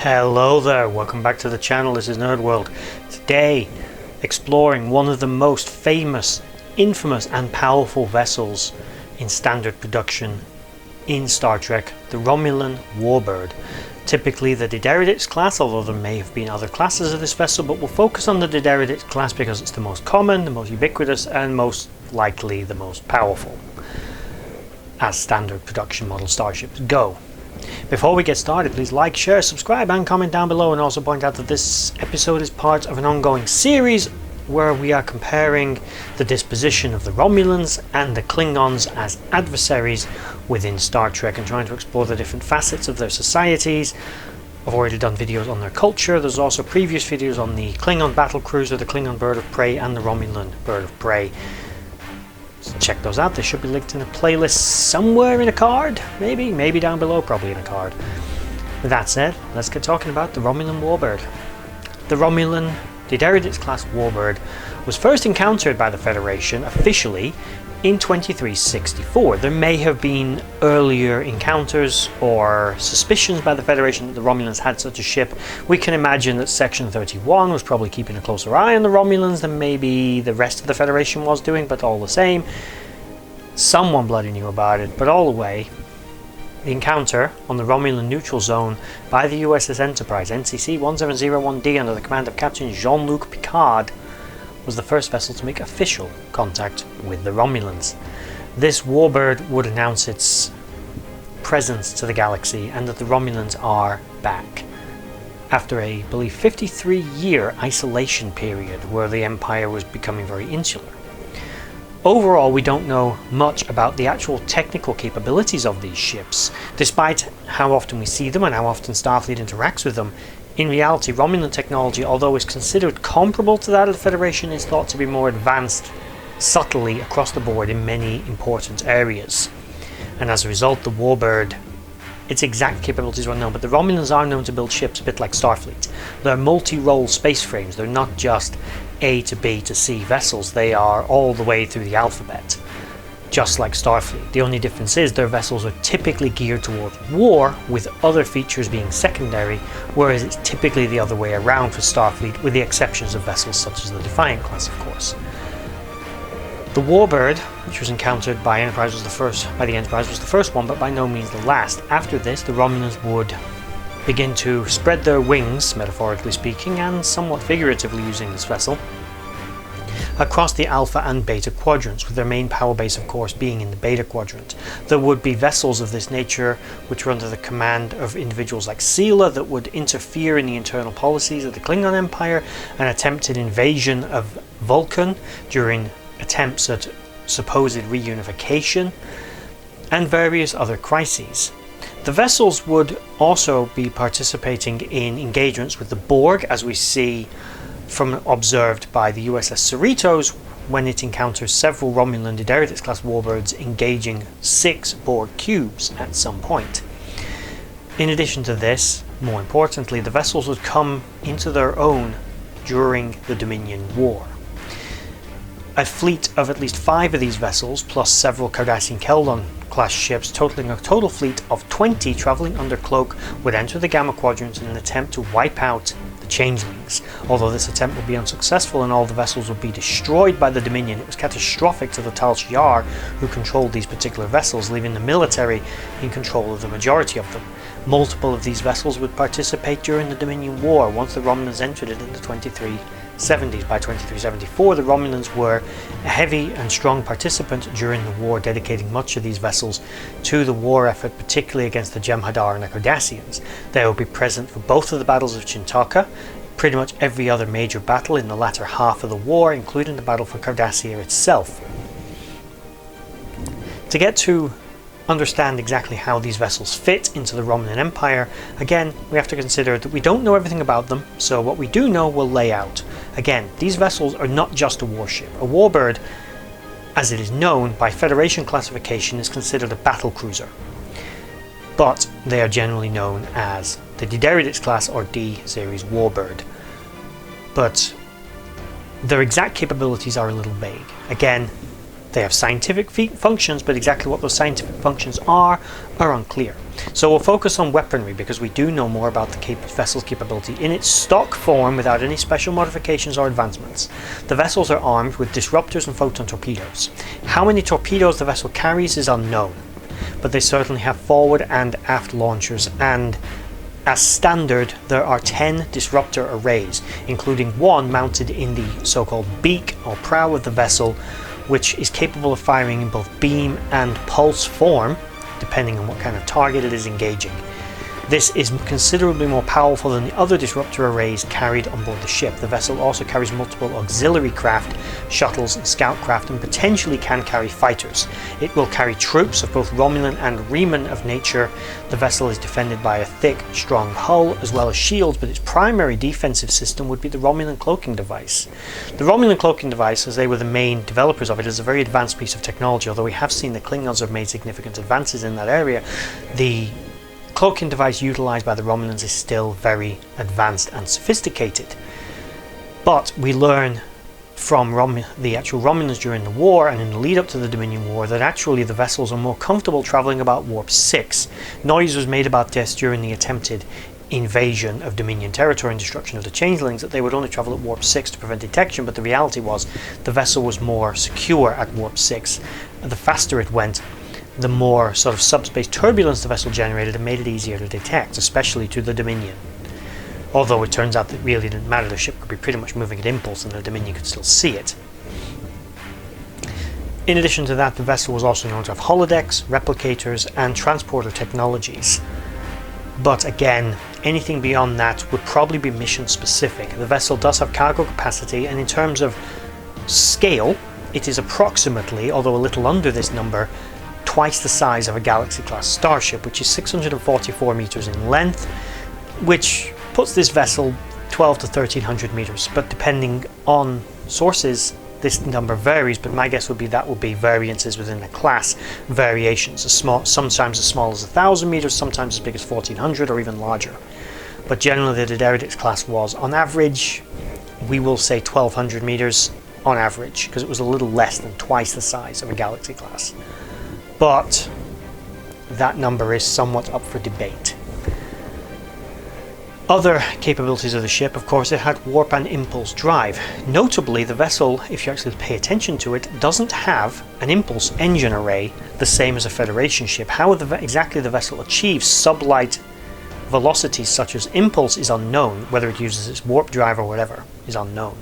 Hello there, welcome back to the channel. This is Nerd World. Today, exploring one of the most famous, infamous and powerful vessels in standard production in Star Trek, the Romulan Warbird. Typically the Dideridix class, although there may have been other classes of this vessel, but we'll focus on the Dideridix class because it's the most common, the most ubiquitous, and most likely the most powerful, as standard production model starships go. Before we get started, please like, share, subscribe and comment down below, and also point out that this episode is part of an ongoing series where we are comparing the disposition of the Romulans and the Klingons as adversaries within Star Trek and trying to explore the different facets of their societies. I've already done videos on their culture. There's also previous videos on the Klingon battle cruiser, the Klingon bird of prey and the Romulan bird of prey. Check those out. They should be linked in a playlist somewhere in a card, maybe down below, probably in a card. With that said, let's get talking about the Romulan Warbird. The Romulan Dideridix class Warbird was first encountered by the Federation officially in 2364. There may have been earlier encounters or suspicions by the Federation that the Romulans had such a ship. We can imagine that Section 31 was probably keeping a closer eye on the Romulans than maybe the rest of the Federation was doing, but all the same, someone bloody knew about it. But all the way, the encounter on the Romulan neutral zone by the USS Enterprise, NCC 1701D, under the command of Captain Jean-Luc Picard, was the first vessel to make official contact with the Romulans. This warbird would announce its presence to the galaxy and that the Romulans are back after a, I believe, 53-year isolation period where the Empire was becoming very insular. Overall, we don't know much about the actual technical capabilities of these ships, despite how often we see them and how often Starfleet interacts with them. In reality, Romulan technology, although is considered comparable to that of the Federation, is thought to be more advanced subtly across the board in many important areas. And as a result, the Warbird, its exact capabilities are unknown, but the Romulans are known to build ships a bit like Starfleet. They're multi-role space frames. They're not just A to B to C vessels. They are all the way through the alphabet, just like Starfleet. The only difference is their vessels are typically geared towards war, with other features being secondary, whereas it's typically the other way around for Starfleet, with the exceptions of vessels such as the Defiant class, of course. The Warbird, which was encountered by the Enterprise, was the first one, but by no means the last. After this, the Romulans would begin to spread their wings, metaphorically speaking, and somewhat figuratively using this vessel, across the Alpha and Beta quadrants, with their main power base of course being in the Beta quadrant. There would be vessels of this nature which were under the command of individuals like Sela that would interfere in the internal policies of the Klingon Empire, an attempted invasion of Vulcan during attempts at supposed reunification, and various other crises. The vessels would also be participating in engagements with the Borg, as we see observed by the USS Cerritos when it encounters several Romulan Dideridix class warbirds engaging 6 Borg cubes at some point. In addition to this, more importantly, the vessels would come into their own during the Dominion War. A fleet of at least 5 of these vessels, plus several Cardassian Keldon class ships, totaling a total fleet of 20 travelling under cloak, would enter the Gamma Quadrant in an attempt to wipe out the Changelings. Although this attempt would be unsuccessful and all the vessels would be destroyed by the Dominion, it was catastrophic to the Tal Shiar, who controlled these particular vessels, leaving the military in control of the majority of them. Multiple of these vessels would participate during the Dominion War once the Romulans entered it in the 2370s. By 2374, the Romulans were a heavy and strong participant during the war, dedicating much of these vessels to the war effort, particularly against the Jem'Hadar and the Cardassians. They will be present for both of the battles of Chintaka, pretty much every other major battle in the latter half of the war, including the battle for Cardassia itself. To get to understand exactly how these vessels fit into the Romulan Empire, again, we have to consider that we don't know everything about them, so what we do know we'll lay out. Again, these vessels are not just a warship. A warbird, as it is known by Federation classification, is considered a battle cruiser, but they are generally known as the Dideridix class or D-series warbird. But their exact capabilities are a little vague. Again, They have scientific functions, but exactly what those scientific functions are unclear. So we'll focus on weaponry because we do know more about the vessel's capability in its stock form without any special modifications or advancements. The vessels are armed with disruptors and photon torpedoes. How many torpedoes the vessel carries is unknown, but they certainly have forward and aft launchers, and as standard there are 10 disruptor arrays, including one mounted in the so-called beak or prow of the vessel, which is capable of firing in both beam and pulse form, depending on what kind of target it is engaging. This is considerably more powerful than the other disruptor arrays carried on board the ship. The vessel also carries multiple auxiliary craft, shuttles and scout craft, and potentially can carry fighters. It will carry troops of both Romulan and Reman of nature. The vessel is defended by a thick, strong hull as well as shields, but its primary defensive system would be the Romulan Cloaking device. The Romulan Cloaking device, as they were the main developers of it, is a very advanced piece of technology. Although we have seen the Klingons have made significant advances in that area, the cloaking device utilized by the Romulans is still very advanced and sophisticated. But we learn from the actual Romulans during the war and in the lead up to the Dominion War that actually the vessels are more comfortable traveling about warp 6. Noise was made about this during the attempted invasion of Dominion territory and destruction of the Changelings, that they would only travel at warp 6 to prevent detection, but the reality was the vessel was more secure at warp 6. And the faster it went, the more sort of subspace turbulence the vessel generated and made it easier to detect, especially to the Dominion. Although it turns out that really didn't matter, the ship could be pretty much moving at impulse and the Dominion could still see it. In addition to that, the vessel was also known to have holodecks, replicators and transporter technologies. But again, anything beyond that would probably be mission specific. The vessel does have cargo capacity, and in terms of scale, it is approximately, although a little under this number, twice the size of a Galaxy-class starship, which is 644 meters in length, which puts this vessel 12 to 1300 meters, but depending on sources this number varies, but my guess would be that will be variances within the class variations, sometimes as small as 1000 meters, sometimes as big as 1400 or even larger. But generally the Derridix class was, on average, we will say 1200 meters on average, because it was a little less than twice the size of a Galaxy class. But that number is somewhat up for debate. Other capabilities of the ship, of course, it had warp and impulse drive. Notably, the vessel, if you actually pay attention to it, doesn't have an impulse engine array the same as a Federation ship. How exactly the vessel achieves sublight velocities such as impulse is unknown. Whether it uses its warp drive or whatever is unknown.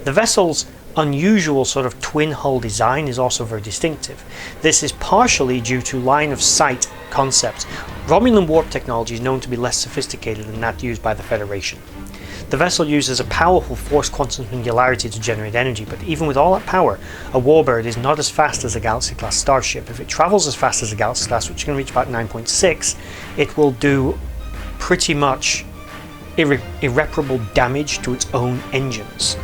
The vessel's unusual sort of twin hull design is also very distinctive. This is partially due to line of sight concepts. Romulan warp technology is known to be less sophisticated than that used by the Federation. The vessel uses a powerful force quantum singularity to generate energy, but even with all that power, a Warbird is not as fast as a Galaxy-class starship. If it travels as fast as a Galaxy-class, which can reach about 9.6, it will do pretty much irreparable damage to its own engines,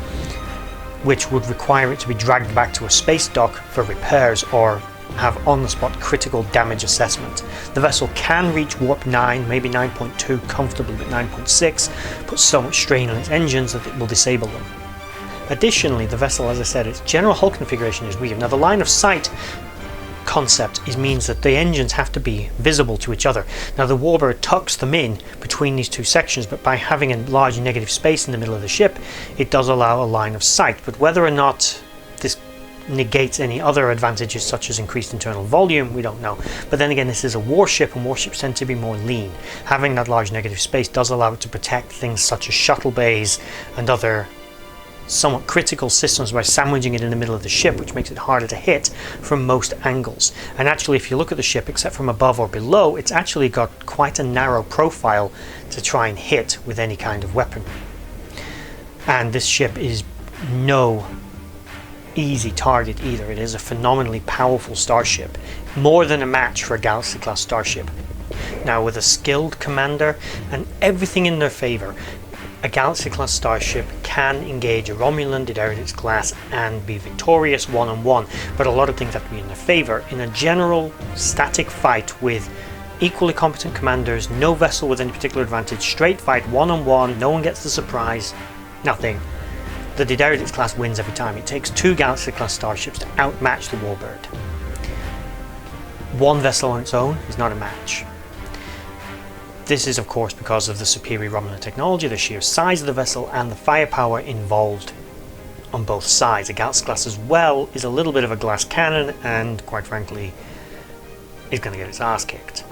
which would require it to be dragged back to a space dock for repairs or have on-the-spot critical damage assessment. The vessel can reach warp 9, maybe 9.2 comfortably, but 9.6 puts so much strain on its engines that it will disable them. Additionally, the vessel, as I said, its general hull configuration is weird. Now, the line of sight concept means that the engines have to be visible to each other. Now, the Warbird tucks them in between these two sections, but by having a large negative space in the middle of the ship, it does allow a line of sight. But whether or not this negates any other advantages such as increased internal volume, we don't know. But then again, this is a warship, and warships tend to be more lean. Having that large negative space does allow it to protect things such as shuttle bays and other somewhat critical systems by sandwiching it in the middle of the ship, which makes it harder to hit from most angles. And actually, if you look at the ship, except from above or below, it's actually got quite a narrow profile to try and hit with any kind of weapon. And this ship is no easy target either. It is a phenomenally powerful starship, more than a match for a Galaxy-class starship. Now, with a skilled commander and everything in their favor, a Galaxy-class starship can engage a Romulan Derridix class and be victorious one-on-one, but a lot of things have to be in their favor. In a general static fight with equally competent commanders, no vessel with any particular advantage, straight fight one-on-one, no one gets the surprise, nothing. the Diderotix class wins every time. It takes 2 Galaxy class starships to outmatch the Warbird. One vessel on its own is not a match. This is of course because of the superior Romulan technology, the sheer size of the vessel, and the firepower involved on both sides. A Galaxy class as well is a little bit of a glass cannon and quite frankly is going to get its ass kicked.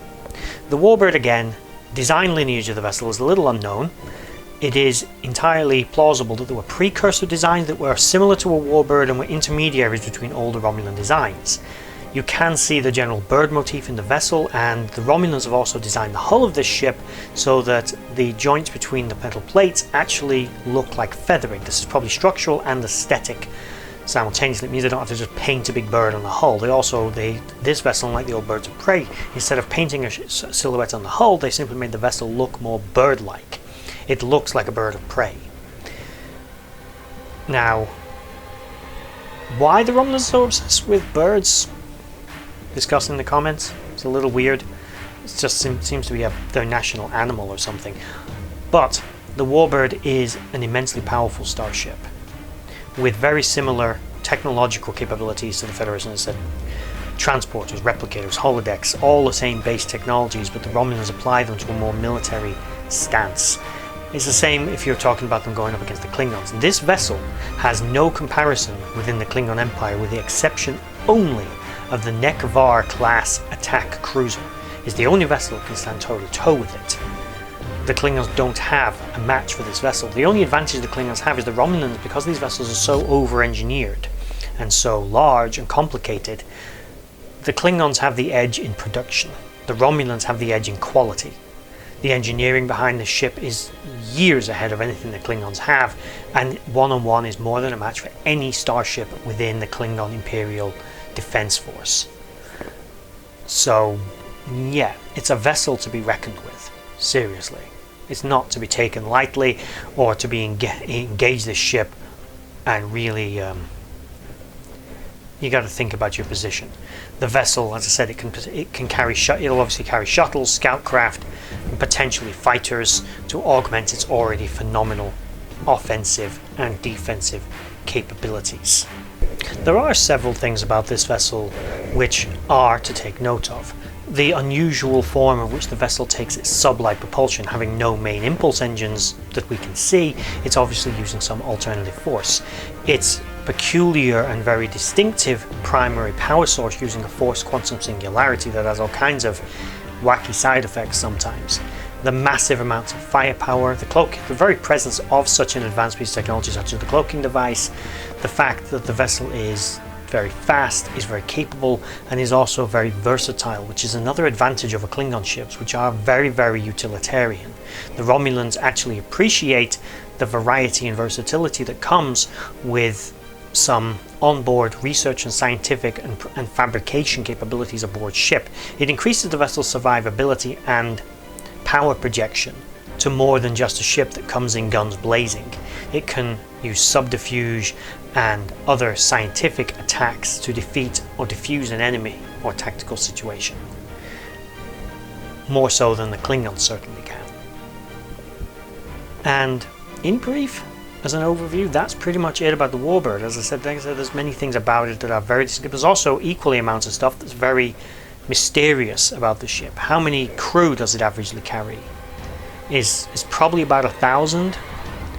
The Warbird, again, design lineage of the vessel is a little unknown. It is entirely plausible that there were precursor designs that were similar to a Warbird and were intermediaries between older Romulan designs. You can see the general bird motif in the vessel, and the Romulans have also designed the hull of this ship so that the joints between the metal plates actually look like feathering. This is probably structural and aesthetic simultaneously. It means they don't have to just paint a big bird on the hull. This vessel, unlike the old Birds of Prey, instead of painting a silhouette on the hull, they simply made the vessel look more bird-like. It looks like a bird of prey. Now, why the Romulans are so obsessed with birds? Discuss in the comments. It's a little weird. It just seems to be their national animal or something. But the Warbird is an immensely powerful starship with very similar technological capabilities to the Federation. As I said, transporters, replicators, holodecks, all the same base technologies, but the Romulans apply them to a more military stance. It's the same if you're talking about them going up against the Klingons. This vessel has no comparison within the Klingon Empire, with the exception only of the Nekvar class attack cruiser. It's the only vessel that can stand toe to toe with it. The Klingons don't have a match for this vessel. The only advantage the Klingons have is the Romulans, because these vessels are so over-engineered and so large and complicated. The Klingons have the edge in production. The Romulans have the edge in quality. The engineering behind the ship is years ahead of anything the Klingons have, and one-on-one is more than a match for any starship within the Klingon Imperial Defense Force. So yeah, it's a vessel to be reckoned with, seriously. It's not to be taken lightly or to be engage this ship and really you got to think about your position. The vessel, as I said, it can carry it'll obviously carry shuttles, scout craft, and potentially fighters to augment its already phenomenal offensive and defensive capabilities. There are several things about this vessel which are to take note of. The unusual form in which the vessel takes its sublight propulsion, having no main impulse engines that we can see. It's obviously using some alternative force. Its peculiar and very distinctive primary power source using a forced quantum singularity that has all kinds of wacky side effects sometimes. The massive amounts of firepower, the very presence of such an advanced piece of technology such as the cloaking device, the fact that the vessel is very fast, is very capable, and is also very versatile, which is another advantage over Klingon ships, which are very, very utilitarian. The Romulans actually appreciate the variety and versatility that comes with some onboard research and scientific and fabrication capabilities aboard ship. It increases the vessel's survivability and power projection to more than just a ship that comes in guns blazing. It can use subterfuge and other scientific attacks to defeat or defuse an enemy or tactical situation. More so than the Klingons certainly can. And in brief, as an overview, that's pretty much it about the Warbird. As I said, there's many things about it that are very distinctive. There's also equally amounts of stuff that's very mysterious about the ship. How many crew does it averagely carry? Is probably about 1,000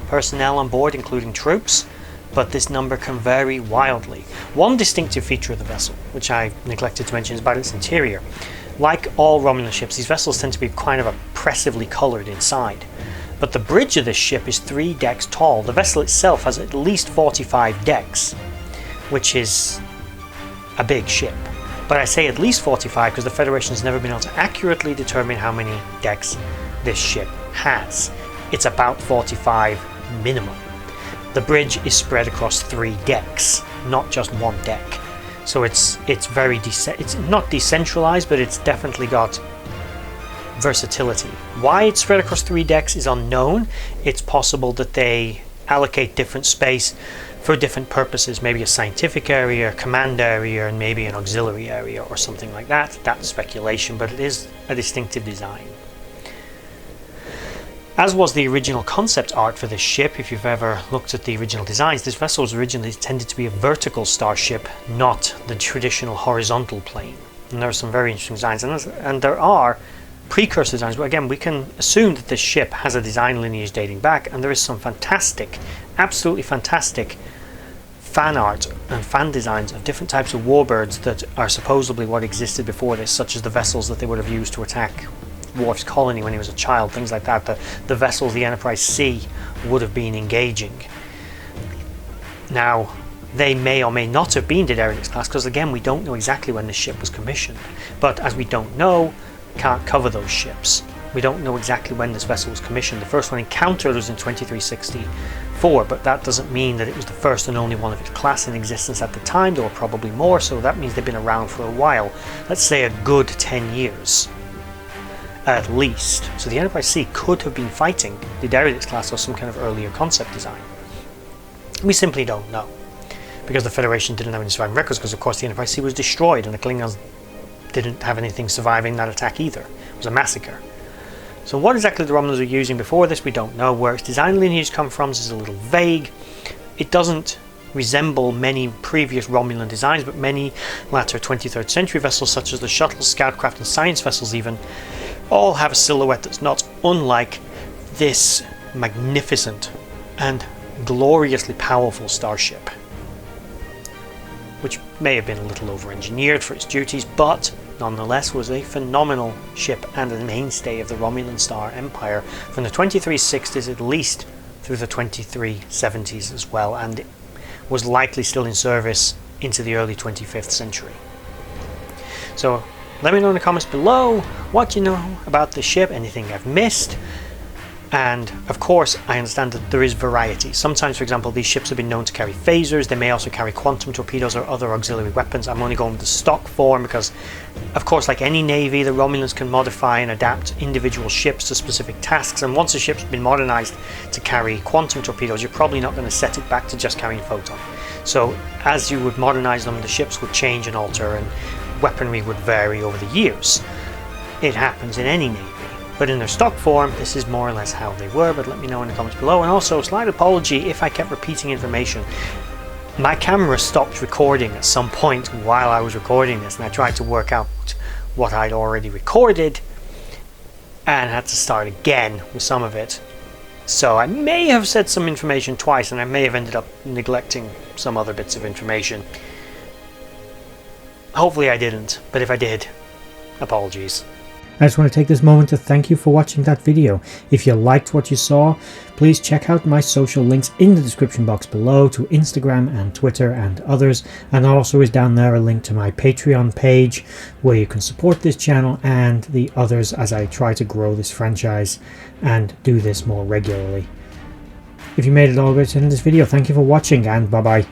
personnel on board, including troops, but this number can vary wildly. One distinctive feature of the vessel, which I neglected to mention, is about its interior. Like all Romulan ships, these vessels tend to be kind of oppressively coloured inside. But the bridge of this ship is 3 decks tall. The vessel itself has at least 45 decks, which is a big ship. But I say at least 45 because the Federation has never been able to accurately determine how many decks this ship has. It's about 45 minimum. The bridge is spread across 3 decks, not just 1 deck. So it's not decentralized, but it's definitely got versatility. Why it's spread across 3 decks is unknown. It's possible that they allocate different space for different purposes, maybe a scientific area, a command area, and maybe an auxiliary area or something like that. That's speculation, but it is a distinctive design. As was the original concept art for this ship. If you've ever looked at the original designs, this vessel was originally intended to be a vertical starship, not the traditional horizontal plane. And there are some very interesting designs, and there are precursor designs, but again we can assume that this ship has a design lineage dating back, and there is some fantastic, absolutely fantastic fan art and fan designs of different types of warbirds that are supposedly what existed before this, such as the vessels that they would have used to attack Worf's colony when he was a child, things like that. The vessels the Enterprise C would have been engaging. Now, they may or may not have been Daenerys class, because again we don't know exactly when this ship was commissioned, but as we don't know, can't cover those ships. We don't know exactly when this vessel was commissioned. The first one encountered was in 2364, but that doesn't mean that it was the first and only one of its class in existence at the time. There were probably more, so that means they've been around for a while. Let's say a good 10 years. At least. So the Enterprise C could have been fighting the Daenerys class or some kind of earlier concept design. We simply don't know, because the Federation didn't have any surviving records, because of course the Enterprise C was destroyed and the Klingons didn't have anything surviving that attack either. It was a massacre. So what exactly the Romulans were using before this, we don't know. Where its design lineage comes from is a little vague. It doesn't resemble many previous Romulan designs, but many latter 23rd century vessels, such as the shuttle, scoutcraft and science vessels even, all have a silhouette that's not unlike this magnificent and gloriously powerful starship, which may have been a little over-engineered for its duties, but nonetheless was a phenomenal ship and a mainstay of the Romulan Star Empire from the 2360s at least through the 2370s as well, and it was likely still in service into the early 25th century. So let me know in the comments below what you know about the ship, anything I've missed. And of course I understand that there is variety. Sometimes, for example, these ships have been known to carry phasers. They may also carry quantum torpedoes or other auxiliary weapons. I'm only going with the stock form because, of course, like any navy, the Romulans can modify and adapt individual ships to specific tasks, and once a ship's been modernized to carry quantum torpedoes, you're probably not going to set it back to just carrying photon. So as you would modernize them, the ships would change and alter, and weaponry would vary over the years. It happens in any navy. But in their stock form, this is more or less how they were, but let me know in the comments below. And also, slight apology if I kept repeating information. My camera stopped recording at some point while I was recording this, and I tried to work out what I'd already recorded, and had to start again with some of it. So I may have said some information twice, and I may have ended up neglecting some other bits of information. Hopefully I didn't, but if I did, apologies. I just want to take this moment to thank you for watching that video. If you liked what you saw, please check out my social links in the description box below to Instagram and Twitter and others, and also is down there a link to my Patreon page where you can support this channel and the others as I try to grow this franchise and do this more regularly. If you made it all the way to the end of this video, thank you for watching, and bye bye.